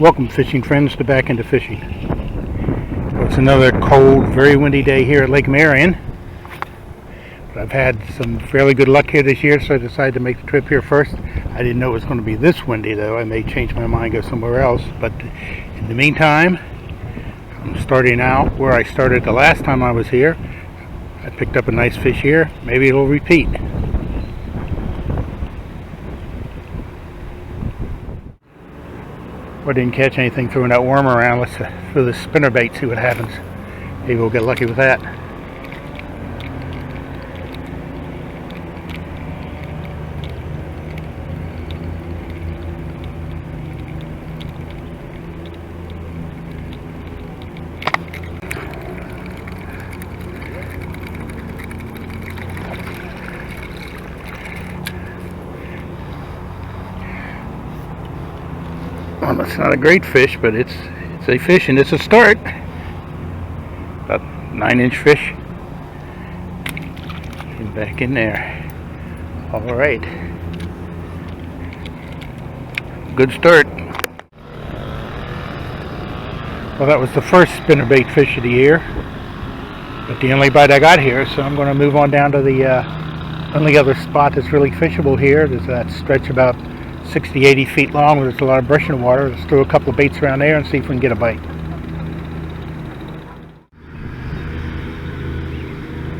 Welcome, fishing friends, to Back Into Fishing. It's another cold, very windy day here at Lake Marion. But I've had some fairly good luck here this year, so I decided to make the trip here first. I didn't know it was going to be this windy, though. I may change my mind and go somewhere else. But in the meantime, I'm starting out where I started the last time I was here. I picked up a nice fish here. Maybe it'll repeat. I didn't catch anything throwing that worm around. Let's throw the spinnerbait, see what happens. Maybe we'll get lucky with that. Well, it's not a great fish, but it's a fish and it's a start. About 9-inch fish. And back in there. All right. Good start. Well, that was the first spinnerbait fish of the year, but the only bite I got here, so I'm going to move on down to the only other spot that's really fishable here. There's that stretch about 60-80 feet long where there's a lot of brush and water. Let's throw a couple of baits around there and see if we can get a bite.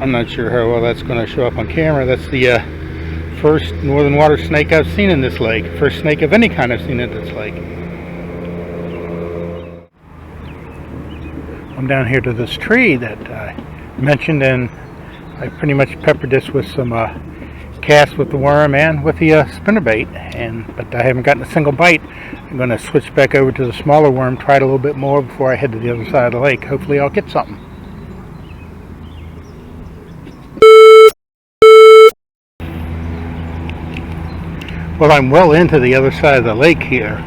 I'm not sure how well that's going to show up on camera. That's the first northern water snake I've seen in this lake. First snake of any kind I've seen in this lake. I'm down here to this tree that I mentioned, and I pretty much peppered this with some cast with the worm and with the spinnerbait, but I haven't gotten a single bite. I'm going to switch back over to the smaller worm, try it a little bit more before I head to the other side of the lake. Hopefully I'll get something. Well, I'm well into the other side of the lake here.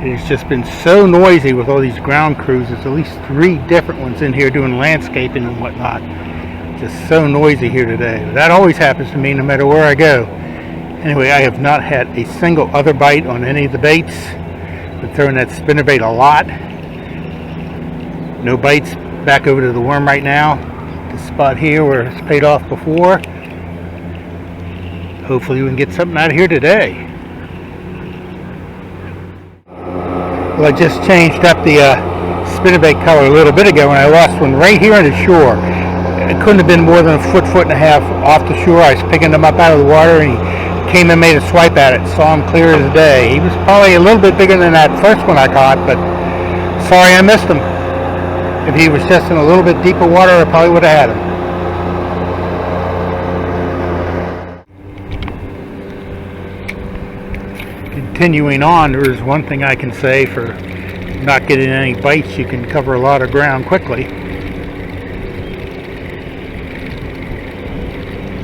It's just been so noisy with all these ground crews. There's at least 3 different ones in here doing landscaping and whatnot. Just so noisy here today. That always happens to me no matter where I go. Anyway, I have not had a single other bite on any of the baits. Been throwing that spinnerbait a lot. No bites. Back over to the worm right now. This spot here where it's paid off before. Hopefully we can get something out of here today. Well, I just changed up the spinnerbait color a little bit ago, and I lost one right here on the shore. It couldn't have been more than a foot and a half off the shore. I was picking him up out of the water, and he came and made a swipe at it. Saw him clear as day. He was probably a little bit bigger than that first one I caught, but sorry I missed him. If he was just in a little bit deeper water, I probably would have had him. Continuing on, there is one thing I can say for not getting any bites. You can cover a lot of ground quickly.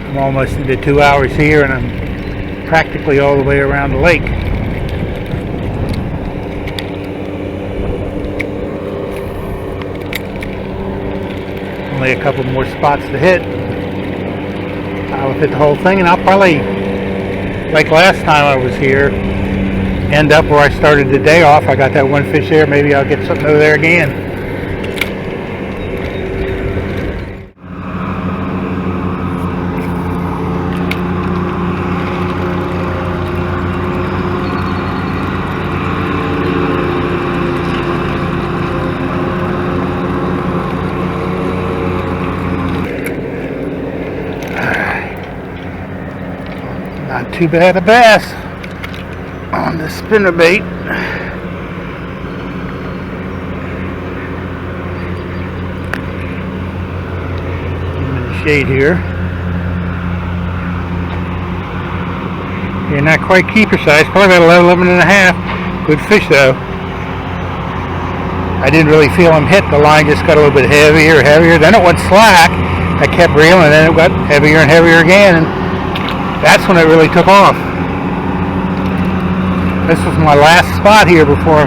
I'm almost into 2 hours here, and I'm practically all the way around the lake. Only a couple more spots to hit. I'll hit the whole thing, and I'll probably, like last time I was here, end up where I started the day off. I got that one fish there. Maybe I'll get something over there again. Not too bad a bass on the spinnerbait. I'm in the shade here. You're not quite keeper size, probably about 11 and a half. Good fish though. I didn't really feel him hit. The line just got a little bit heavier. Then it went slack. I kept reeling, and then it got heavier and heavier again. And that's when it really took off. This was my last spot here before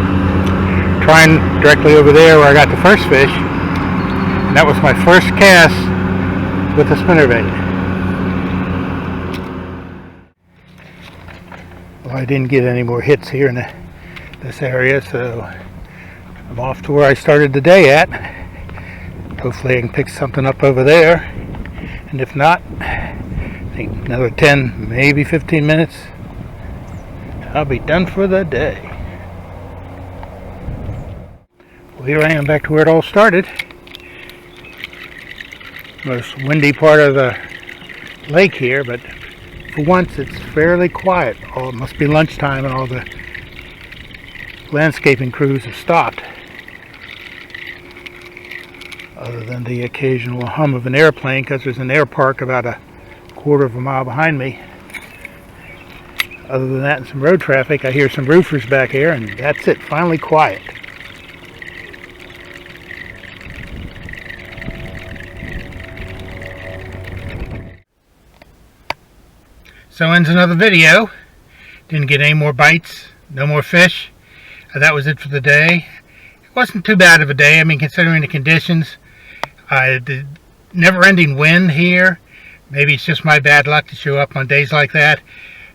trying directly over there where I got the first fish. And that was my first cast with a spinnerbait. Well, I didn't get any more hits here in this area, so I'm off to where I started the day at. Hopefully I can pick something up over there. And if not, I think another 10, maybe 15 minutes, I'll be done for the day. Well, here I am back to where it all started. Most windy part of the lake here, but for once it's fairly quiet. Oh, it must be lunchtime and all the landscaping crews have stopped. Other than the occasional hum of an airplane, because there's an air park about a quarter of a mile behind me. Other than that and some road traffic, I hear some roofers back here, and that's it, finally quiet. So ends another video. Didn't get any more bites, no more fish. That was it for the day. It wasn't too bad of a day, I mean, considering the conditions. The never-ending wind here. Maybe it's just my bad luck to show up on days like that.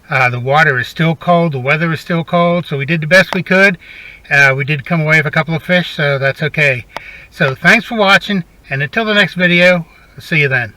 The water is still cold, the weather is still cold, so we did the best we could. We did come away with a couple of fish, so that's okay. So thanks for watching, and until the next video, I'll see you then.